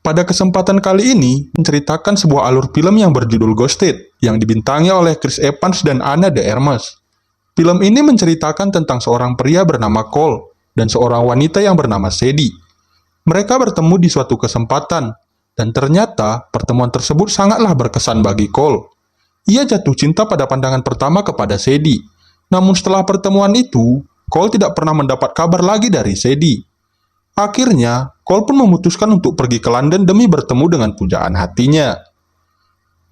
Pada kesempatan kali ini, menceritakan sebuah alur film yang berjudul Ghosted, yang dibintangi oleh Chris Evans dan Ana de Armas. Film ini menceritakan tentang seorang pria bernama Cole dan seorang wanita yang bernama Sadie. Mereka bertemu di suatu kesempatan, dan ternyata pertemuan tersebut sangatlah berkesan bagi Cole. Ia jatuh cinta pada pandangan pertama kepada Sadie. Namun setelah pertemuan itu, Cole tidak pernah mendapat kabar lagi dari Sadie. Akhirnya, Cole pun memutuskan untuk pergi ke London demi bertemu dengan pujaan hatinya.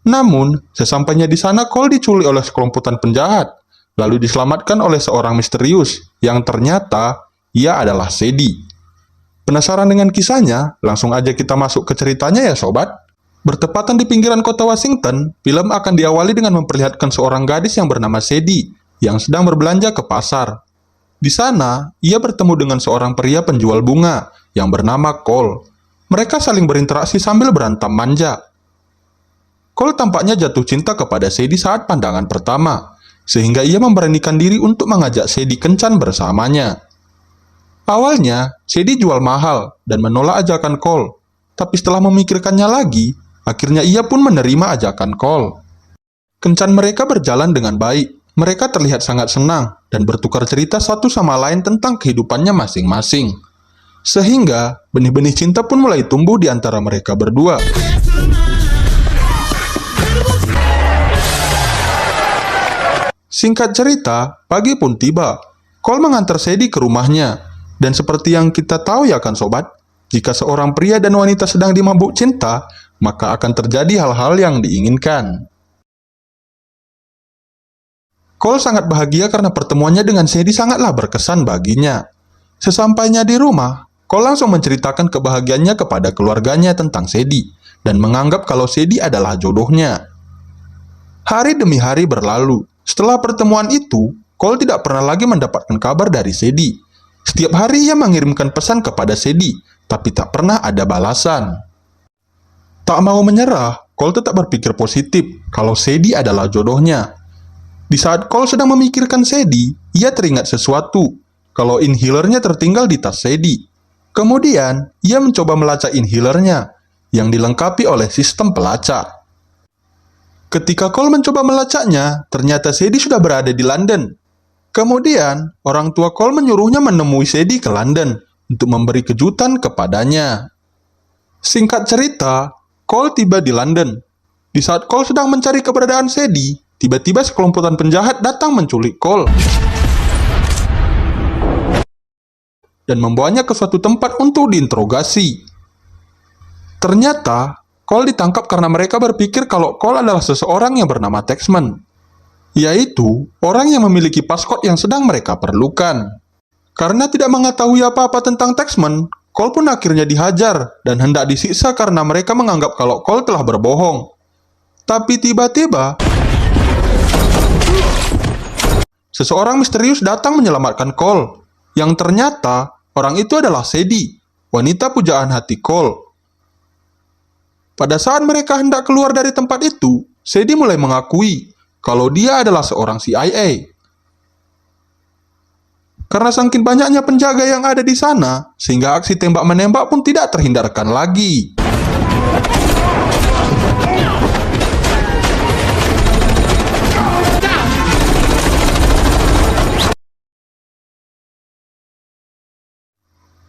Namun, sesampainya di sana Cole diculik oleh sekelompokan penjahat, lalu diselamatkan oleh seorang misterius, yang ternyata ia adalah Sadie. Penasaran dengan kisahnya? Langsung aja kita masuk ke ceritanya ya sobat. Bertepatan di pinggiran kota Washington, film akan diawali dengan memperlihatkan seorang gadis yang bernama Sadie, yang sedang berbelanja ke pasar. Di sana, ia bertemu dengan seorang pria penjual bunga yang bernama Cole. Mereka saling berinteraksi sambil berantem manja. Cole tampaknya jatuh cinta kepada Sadie saat pandangan pertama, sehingga ia memberanikan diri untuk mengajak Sadie kencan bersamanya. Awalnya, Sadie jual mahal dan menolak ajakan Cole, tapi setelah memikirkannya lagi, akhirnya ia pun menerima ajakan Cole. Kencan mereka berjalan dengan baik. Mereka terlihat sangat senang dan bertukar cerita satu sama lain tentang kehidupannya masing-masing. Sehingga benih-benih cinta pun mulai tumbuh di antara mereka berdua. Singkat cerita, pagi pun tiba. Cole mengantar Sadie ke rumahnya. Dan seperti yang kita tahu ya kan sobat, jika seorang pria dan wanita sedang dimabuk cinta, maka akan terjadi hal-hal yang diinginkan. Cole sangat bahagia karena pertemuannya dengan Sadie sangatlah berkesan baginya. Sesampainya di rumah, Cole langsung menceritakan kebahagiaannya kepada keluarganya tentang Sadie, dan menganggap kalau Sadie adalah jodohnya. Hari demi hari berlalu. Setelah pertemuan itu, Cole tidak pernah lagi mendapatkan kabar dari Sadie. Setiap hari ia mengirimkan pesan kepada Sadie, tapi tak pernah ada balasan. Tak mau menyerah, Cole tetap berpikir positif kalau Sadie adalah jodohnya. Di saat Cole sedang memikirkan Sadie, ia teringat sesuatu, kalau inhalernya tertinggal di tas Sadie. Kemudian, ia mencoba melacak inhalernya, yang dilengkapi oleh sistem pelacak. Ketika Cole mencoba melacaknya, ternyata Sadie sudah berada di London. Kemudian, orang tua Cole menyuruhnya menemui Sadie ke London, untuk memberi kejutan kepadanya. Singkat cerita, Cole tiba di London. Di saat Cole sedang mencari keberadaan Sadie, tiba-tiba sekelompokan penjahat datang menculik Cole dan membawanya ke suatu tempat untuk diinterogasi. Ternyata, Cole ditangkap karena mereka berpikir kalau Cole adalah seseorang yang bernama Taxman, yaitu orang yang memiliki paskot yang sedang mereka perlukan. Karena tidak mengetahui apa-apa tentang Taxman, Cole pun akhirnya dihajar dan hendak disiksa karena mereka menganggap kalau Cole telah berbohong. Tapi tiba-tiba, seseorang misterius datang menyelamatkan Cole, yang ternyata orang itu adalah Sadie, wanita pujaan hati Cole. Pada saat mereka hendak keluar dari tempat itu, Sadie mulai mengakui kalau dia adalah seorang CIA. Karena saking banyaknya penjaga yang ada di sana, sehingga aksi tembak-menembak pun tidak terhindarkan lagi.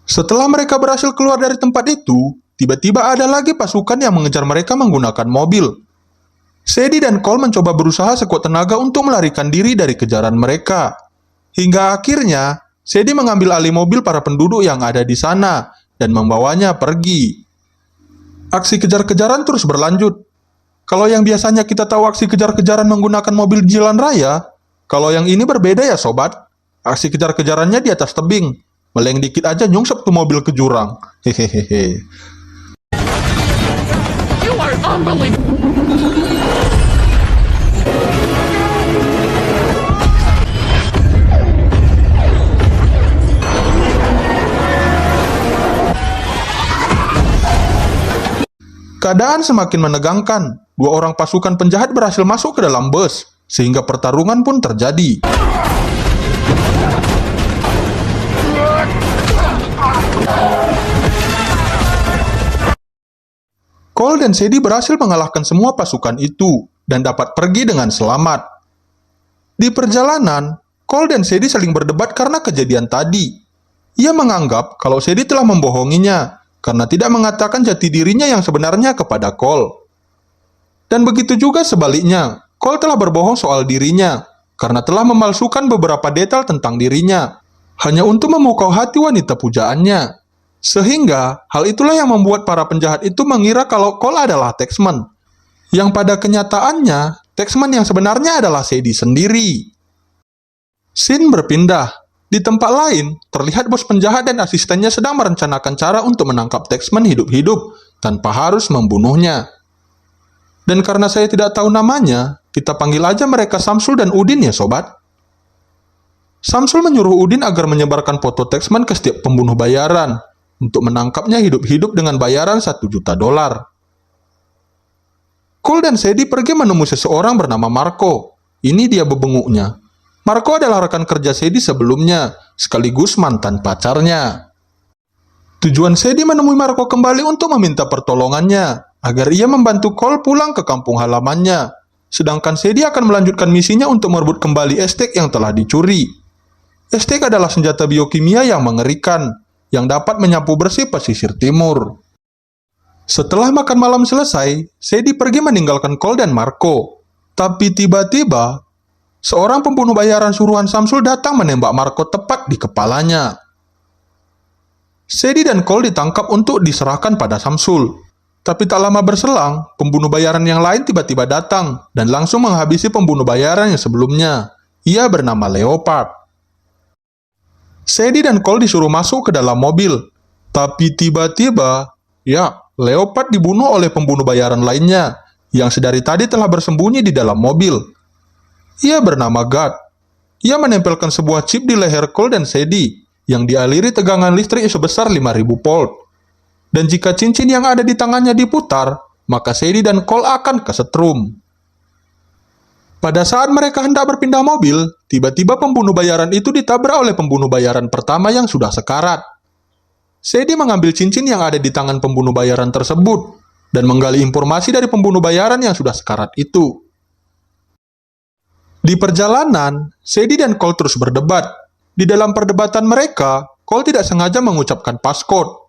Setelah mereka berhasil keluar dari tempat itu, tiba-tiba ada lagi pasukan yang mengejar mereka menggunakan mobil. Sadie dan Cole mencoba berusaha sekuat tenaga untuk melarikan diri dari kejaran mereka. Hingga akhirnya, Sadie mengambil alih mobil para penduduk yang ada di sana dan membawanya pergi. Aksi kejar-kejaran terus berlanjut. Kalau yang biasanya kita tahu aksi kejar-kejaran menggunakan mobil di jalan raya, kalau yang ini berbeda ya sobat. Aksi kejar-kejarannya di atas tebing. Meleng dikit aja nyungsep tuh mobil ke jurang. Hehehe. You are unbelievable. Keadaan semakin menegangkan. Dua orang pasukan penjahat berhasil masuk ke dalam bus, sehingga pertarungan pun terjadi. Cole dan Sadie berhasil mengalahkan semua pasukan itu dan dapat pergi dengan selamat. Di perjalanan, Cole dan Sadie saling berdebat karena kejadian tadi. Ia menganggap kalau Sadie telah membohonginya karena tidak mengatakan jati dirinya yang sebenarnya kepada Cole. Dan begitu juga sebaliknya, Cole telah berbohong soal dirinya karena telah memalsukan beberapa detail tentang dirinya hanya untuk memukau hati wanita pujaannya. Sehingga hal itulah yang membuat para penjahat itu mengira kalau Cole adalah Taxman, yang pada kenyataannya Taxman yang sebenarnya adalah Sadie sendiri. Scene berpindah. Di tempat lain, terlihat bos penjahat dan asistennya sedang merencanakan cara untuk menangkap Taxman hidup-hidup tanpa harus membunuhnya. Dan karena saya tidak tahu namanya, kita panggil aja mereka Samsul dan Udin ya sobat. Samsul menyuruh Udin agar menyebarkan foto Taxman ke setiap pembunuh bayaran untuk menangkapnya hidup-hidup dengan bayaran $1 juta. Cole dan Sadie pergi menemui seseorang bernama Marco. Ini dia bebenguknya. Marco adalah rekan kerja Sadie sebelumnya, sekaligus mantan pacarnya. Tujuan Sadie menemui Marco kembali untuk meminta pertolongannya, agar ia membantu Cole pulang ke kampung halamannya. Sedangkan Sadie akan melanjutkan misinya untuk merebut kembali estek yang telah dicuri. Estek adalah senjata biokimia yang mengerikan, yang dapat menyapu bersih pesisir timur. Setelah makan malam selesai, Sadie pergi meninggalkan Cole dan Marco. Tapi tiba-tiba, seorang pembunuh bayaran suruhan Samsul datang menembak Marco tepat di kepalanya. Sadie dan Cole ditangkap untuk diserahkan pada Samsul. Tapi tak lama berselang, pembunuh bayaran yang lain tiba-tiba datang dan langsung menghabisi pembunuh bayaran yang sebelumnya. Ia bernama Leopard. Sadie dan Cole disuruh masuk ke dalam mobil. Tapi tiba-tiba, Leopard dibunuh oleh pembunuh bayaran lainnya yang sedari tadi telah bersembunyi di dalam mobil. Ia bernama God. Ia menempelkan sebuah chip di leher Cole dan Sadie yang dialiri tegangan listrik sebesar 5.000 volt. Dan jika cincin yang ada di tangannya diputar, maka Sadie dan Cole akan kesetrum. Pada saat mereka hendak berpindah mobil, tiba-tiba pembunuh bayaran itu ditabrak oleh pembunuh bayaran pertama yang sudah sekarat. Sadie mengambil cincin yang ada di tangan pembunuh bayaran tersebut dan menggali informasi dari pembunuh bayaran yang sudah sekarat itu. Di perjalanan, Sadie dan Cole terus berdebat. Di dalam perdebatan mereka, Cole tidak sengaja mengucapkan passcode.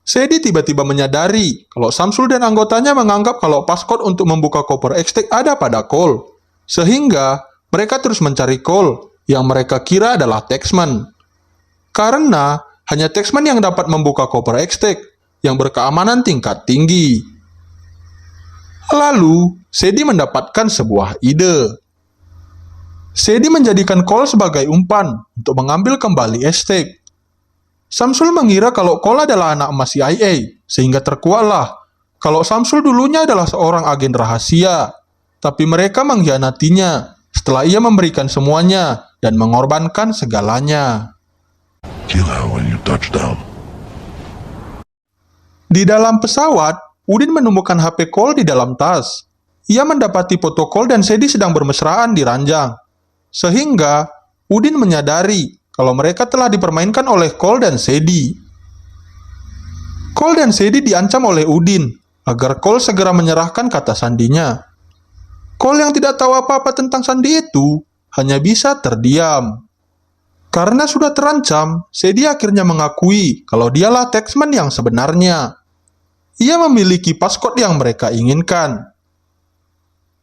Sadie tiba-tiba menyadari kalau Samsul dan anggotanya menganggap kalau passcode untuk membuka koper X-Tech ada pada Cole. Sehingga mereka terus mencari Cole yang mereka kira adalah Taxman. Karena hanya Taxman yang dapat membuka koper X-Tech yang berkeamanan tingkat tinggi. Lalu, Sadie mendapatkan sebuah ide. Sadie menjadikan Cole sebagai umpan untuk mengambil kembali X-Tech. Samsul mengira kalau Cole adalah anak emas CIA, sehingga terkuatlah kalau Samsul dulunya adalah seorang agen rahasia. Tapi mereka mengkhianatinya setelah ia memberikan semuanya dan mengorbankan segalanya. Kill her when you touch down. Di dalam pesawat, Udin menemukan HP Cole di dalam tas. Ia mendapati foto Cole dan Sadie sedang bermesraan di ranjang. Sehingga Udin menyadari kalau mereka telah dipermainkan oleh Cole dan Sadie. Cole dan Sadie diancam oleh Udin agar Cole segera menyerahkan kata sandinya. Cole yang tidak tahu apa-apa tentang sandi itu hanya bisa terdiam. Karena sudah terancam, Sadie akhirnya mengakui kalau dialah Taxman yang sebenarnya. Ia memiliki passcode yang mereka inginkan.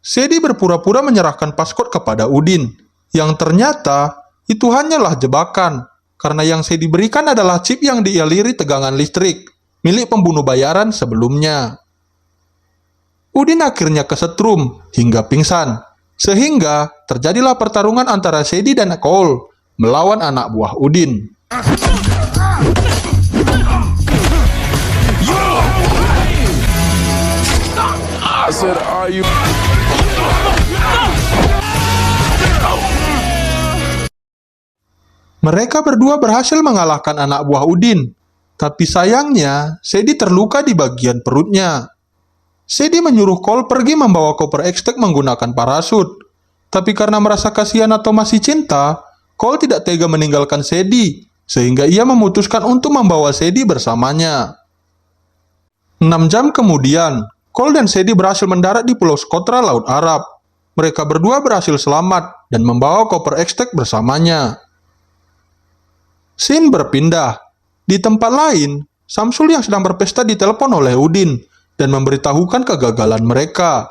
Sadie berpura-pura menyerahkan passcode kepada Udin, yang ternyata itu hanyalah jebakan, karena yang Sadie berikan adalah chip yang dialiri tegangan listrik, milik pembunuh bayaran sebelumnya. Udin akhirnya kesetrum hingga pingsan, sehingga terjadilah pertarungan antara Sadie dan Cole melawan anak buah Udin. I said, are you... Mereka berdua berhasil mengalahkan anak buah Udin, tapi sayangnya Sadie terluka di bagian perutnya. Sadie menyuruh Cole pergi membawa koper X-Tech menggunakan parasut, tapi karena merasa kasihan atau masih cinta, Cole tidak tega meninggalkan Sadie, sehingga ia memutuskan untuk membawa Sadie bersamanya. 6 jam kemudian, Cole dan Sadie berhasil mendarat di Pulau Socotra, Laut Arab. Mereka berdua berhasil selamat dan membawa koper X-Tech bersamanya. Scene berpindah. Di tempat lain, Samsul yang sedang berpesta ditelepon oleh Udin dan memberitahukan kegagalan mereka.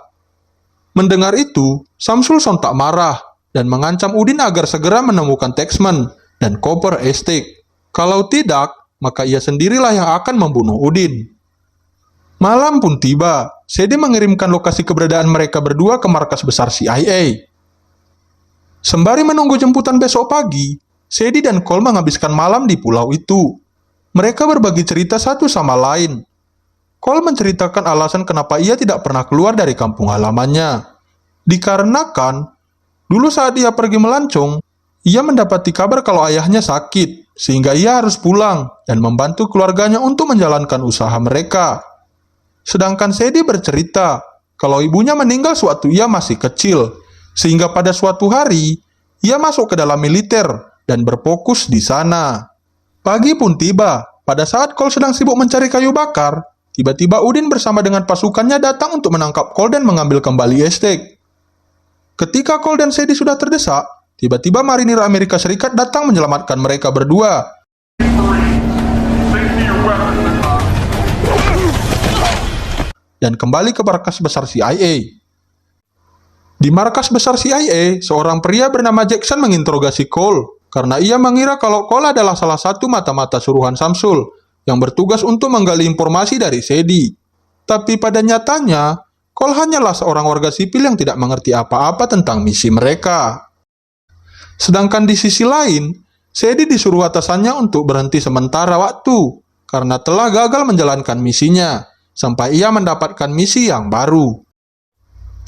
Mendengar itu, Samsul sontak marah dan mengancam Udin agar segera menemukan Taxman dan koper X-Tech. Kalau tidak, maka ia sendirilah yang akan membunuh Udin. Malam pun tiba. Sadie mengirimkan lokasi keberadaan mereka berdua ke markas besar CIA. Sembari menunggu jemputan besok pagi, Sadie dan Cole menghabiskan malam di pulau itu. Mereka berbagi cerita satu sama lain. Cole menceritakan alasan kenapa ia tidak pernah keluar dari kampung halamannya. Dikarenakan, dulu saat ia pergi melancong, ia mendapati kabar kalau ayahnya sakit, sehingga ia harus pulang dan membantu keluarganya untuk menjalankan usaha mereka. Sedangkan Sadie bercerita kalau ibunya meninggal sewaktu ia masih kecil, sehingga pada suatu hari ia masuk ke dalam militer dan berfokus di sana. Pagi pun tiba. Pada saat Cole sedang sibuk mencari kayu bakar, tiba-tiba Udin bersama dengan pasukannya datang untuk menangkap Cole dan mengambil kembali X-Tech. Ketika Cole dan Sadie sudah terdesak, tiba-tiba marinir Amerika Serikat datang menyelamatkan mereka berdua. Dan kembali ke markas besar CIA. Di markas besar CIA, seorang pria bernama Jackson menginterogasi Cole karena ia mengira kalau Cole adalah salah satu mata-mata suruhan Samsul yang bertugas untuk menggali informasi dari Sadie. Tapi pada nyatanya, Cole hanyalah seorang warga sipil yang tidak mengerti apa-apa tentang misi mereka. Sedangkan di sisi lain, Sadie disuruh atasannya untuk berhenti sementara waktu karena telah gagal menjalankan misinya, sampai ia mendapatkan misi yang baru.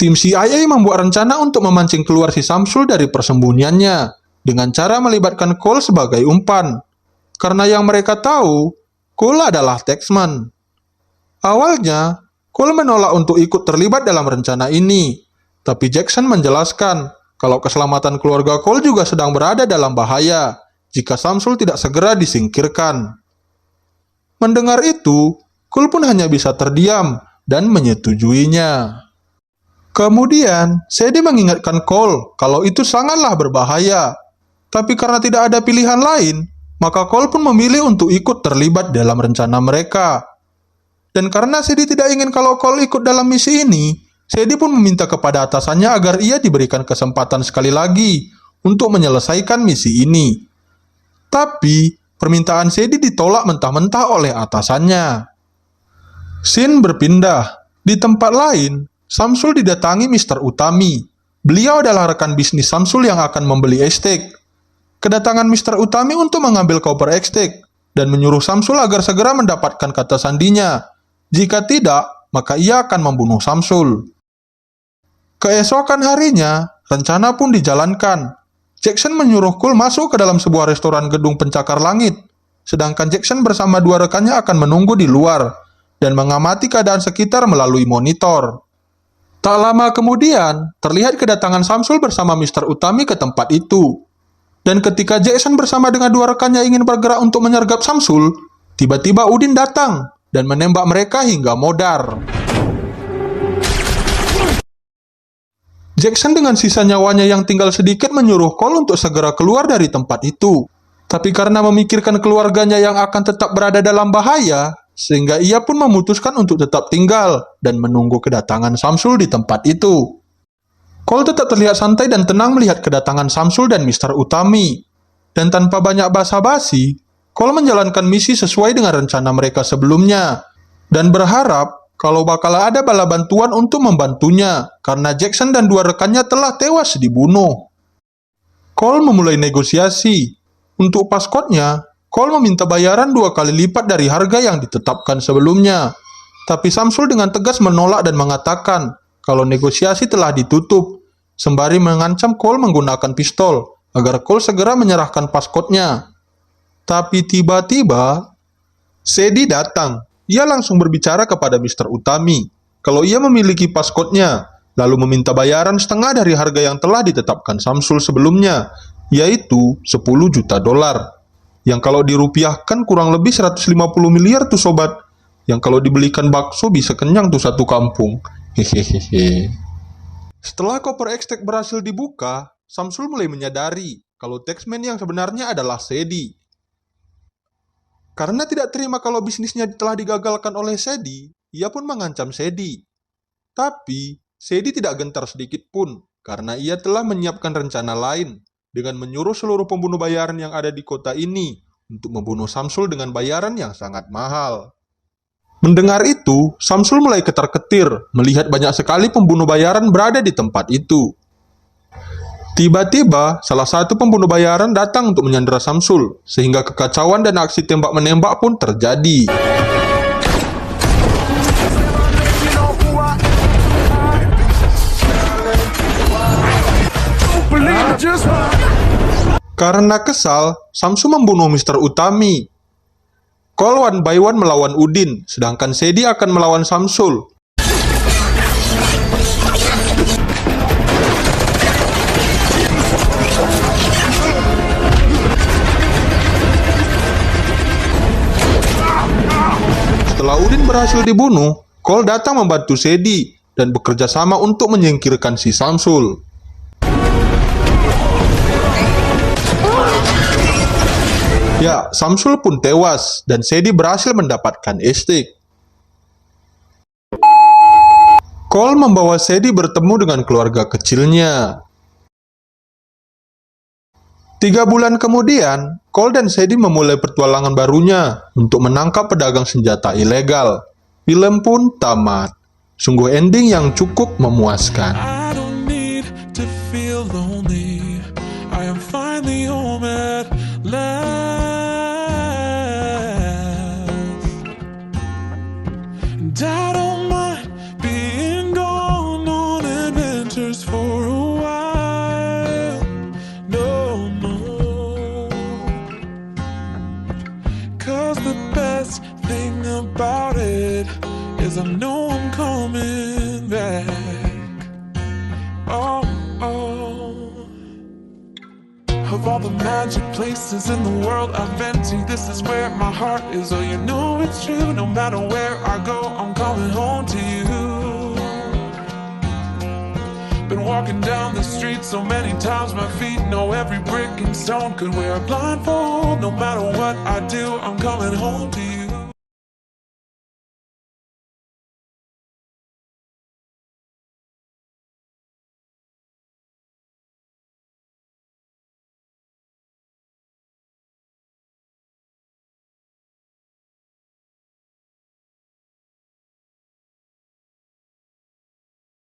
Tim CIA membuat rencana untuk memancing keluar si Samsul dari persembunyiannya dengan cara melibatkan Cole sebagai umpan. Karena yang mereka tahu, Cole adalah Taxman. Awalnya, Cole menolak untuk ikut terlibat dalam rencana ini, tapi Jackson menjelaskan kalau keselamatan keluarga Cole juga sedang berada dalam bahaya jika Samsul tidak segera disingkirkan. Mendengar itu, Cole pun hanya bisa terdiam dan menyetujuinya. Kemudian, Sadie mengingatkan Cole kalau itu sangatlah berbahaya. Tapi karena tidak ada pilihan lain, maka Cole pun memilih untuk ikut terlibat dalam rencana mereka. Dan karena Sadie tidak ingin kalau Cole ikut dalam misi ini, Sadie pun meminta kepada atasannya agar ia diberikan kesempatan sekali lagi untuk menyelesaikan misi ini. Tapi, permintaan Sadie ditolak mentah-mentah oleh atasannya. Scene berpindah. Di tempat lain, Samsul didatangi Mr. Utami. Beliau adalah rekan bisnis Samsul yang akan membeli X-Tech. Kedatangan Mr. Utami untuk mengambil koper X-Tech dan menyuruh Samsul agar segera mendapatkan kata sandinya. Jika tidak, maka ia akan membunuh Samsul. Keesokan harinya, rencana pun dijalankan. Jackson menyuruh Cole masuk ke dalam sebuah restoran gedung pencakar langit, sedangkan Jackson bersama dua rekannya akan menunggu di luar dan mengamati keadaan sekitar melalui monitor. Tak lama kemudian, terlihat kedatangan Samsul bersama Mr. Utami ke tempat itu. Dan ketika Jackson bersama dengan dua rekannya ingin bergerak untuk menyergap Samsul, tiba-tiba Udin datang dan menembak mereka hingga modar. Jackson dengan sisa nyawanya yang tinggal sedikit menyuruh Cole untuk segera keluar dari tempat itu. Tapi karena memikirkan keluarganya yang akan tetap berada dalam bahaya, sehingga ia pun memutuskan untuk tetap tinggal dan menunggu kedatangan Samsul di tempat itu. Cole tetap terlihat santai dan tenang melihat kedatangan Samsul dan Mr. Utami. Dan tanpa banyak basa-basi, Cole menjalankan misi sesuai dengan rencana mereka sebelumnya, dan berharap kalau bakal ada bala bantuan untuk membantunya, karena Jackson dan dua rekannya telah tewas dibunuh. Cole memulai negosiasi. Untuk paskotnya, Cole meminta bayaran 2 kali lipat dari harga yang ditetapkan sebelumnya. Tapi Samsul dengan tegas menolak dan mengatakan kalau negosiasi telah ditutup, sembari mengancam Cole menggunakan pistol agar Cole segera menyerahkan paskotnya. Tapi tiba-tiba, Sadie datang. Ia langsung berbicara kepada Mr. Utami kalau ia memiliki paskotnya, lalu meminta bayaran setengah dari harga yang telah ditetapkan Samsul sebelumnya, yaitu $10 juta. Yang kalau dirupiahkan kurang lebih 150 miliar tuh sobat. yang kalau dibelikan bakso bisa kenyang tuh satu kampung. Hehehe. Setelah koper ekstrak berhasil dibuka, Samsul mulai menyadari kalau taxman yang sebenarnya adalah Sedi. Karena tidak terima kalau bisnisnya telah digagalkan oleh Sedi, ia pun mengancam Sedi. Tapi, Sedi tidak gentar sedikit pun, karena ia telah menyiapkan rencana lain dengan menyuruh seluruh pembunuh bayaran yang ada di kota ini untuk membunuh Samsul dengan bayaran yang sangat mahal. Mendengar itu, Samsul mulai ketar-ketir melihat banyak sekali pembunuh bayaran berada di tempat itu. Tiba-tiba, salah satu pembunuh bayaran datang untuk menyandera Samsul, sehingga kekacauan dan aksi tembak-menembak pun terjadi. Karena kesal, Samsul membunuh Mr. Utami. Cole one by one melawan Udin, sedangkan Sedi akan melawan Samsul. Setelah Udin berhasil dibunuh, Cole datang membantu Sedi dan bekerja sama untuk menyingkirkan si Samsul. Ya, Samsul pun tewas dan Sedi berhasil mendapatkan estek. Cole membawa Sedi bertemu dengan keluarga kecilnya. 3 bulan kemudian, Cole dan Sedi memulai petualangan barunya untuk menangkap pedagang senjata ilegal. Film pun tamat. Sungguh ending yang cukup memuaskan. I don't need to feel lonely. I am finally home at last. And I don't mind being gone on adventures for a while. No, no. 'Cause the best thing about it is I know I'm coming back. Oh, oh. Of all the magic places in the world I've been to, this is where my heart is. Oh, you know it's true. No matter where I go, I'm coming home to you. Been walking down the street so many times, my feet know every brick and stone. Could wear a blindfold. No matter what I do, I'm coming home to you.